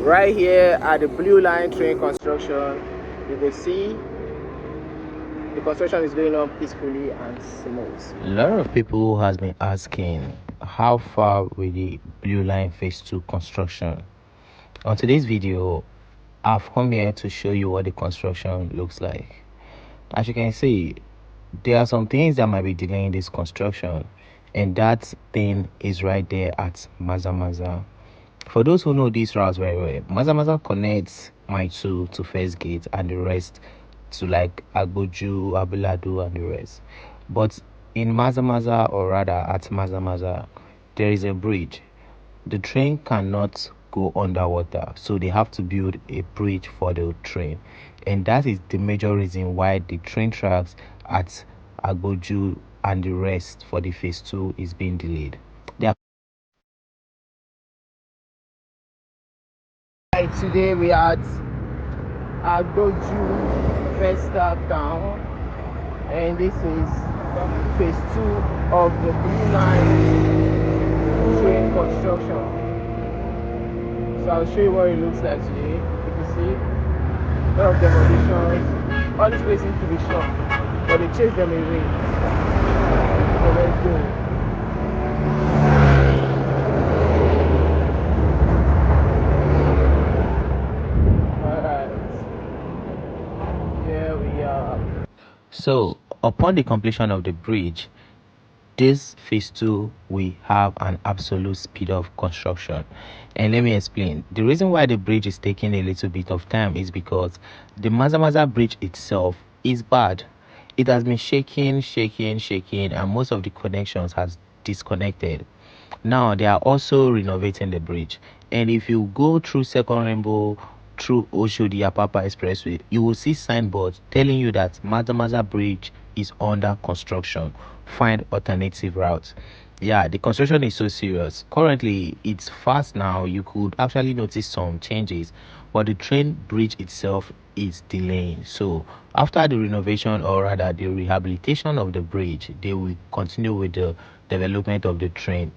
Right here at the Blue Line train construction, you can see the construction is going on peacefully and smooth. A lot of people has been asking how far with the Blue Line Phase 2 construction. On today's video, I've come here to show you what the construction looks like. As you can see, there are some things that might be delaying this construction, and that thing is right there at Mazamaza. For those who know these routes very well, Mazamaza connects Mile 2 to First Gate and the rest to like Agboju, Abiladu and the rest. But in Mazamaza, or rather at Mazamaza, there is a bridge. The train cannot go underwater, so they have to build a bridge for the train, and that is the major reason why the train tracks at Agboju and the rest for the phase 2 is being delayed. Today we are at Agboju Festa Town, and this is phase 2 of the Blue Line train construction. So I'll show you what it looks like today. You can see a lot of demolitions. All this place seems to be short, but they chase them away. So let's go. So, upon the completion of the bridge, this phase 2 we have an absolute speed of construction. And let me explain. The reason why the bridge is taking a little bit of time is because the Mazamaza bridge itself is bad. It has been shaking, and most of the connections has disconnected. Now they are also renovating the bridge, and if you go through Second Rainbow through Oshodi Apapa Expressway, you will see signboards telling you that Mazamaza Bridge is under construction. Find alternative routes. Yeah, the construction is so serious. Currently, it's fast now. You could actually notice some changes, but the train bridge itself is delaying. So, after the renovation, or rather the rehabilitation of the bridge, they will continue with the development of the train.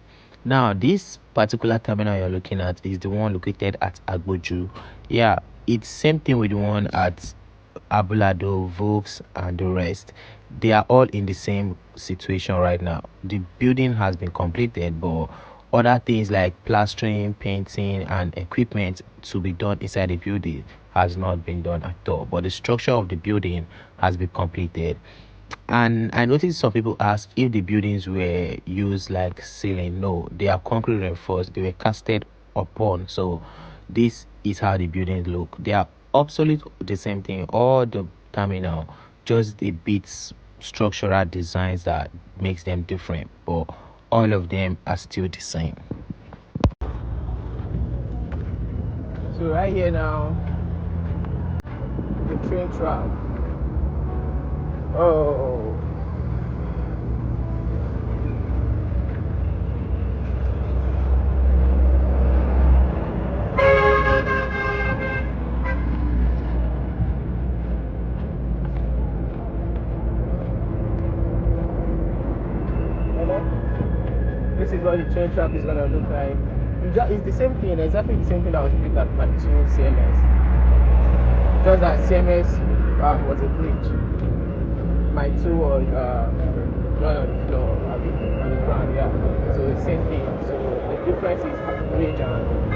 Now, this particular terminal you're looking at is the one located at Agboju. Yeah, it's same thing with the one at Abulado, Vokes, and the rest. They are all in the same situation right now. The building has been completed, but other things like plastering, painting, and equipment to be done inside the building has not been done at all. But the structure of the building has been completed. And I noticed some people ask if the buildings were used like ceiling. No, they are concrete reinforced. They were casted upon. So this is how the buildings look. They are absolute the same thing. All the terminal, just a bit structural designs that makes them different, but all of them are still the same. So right here now, the train track. Oh. This is what the train track is gonna look like. It's the same thing, exactly the same thing that was built at my 2 CMS. Just that CMS was a bridge. My 2 was not on the floor, on the ground, yeah. So the same thing. So the difference is bridge and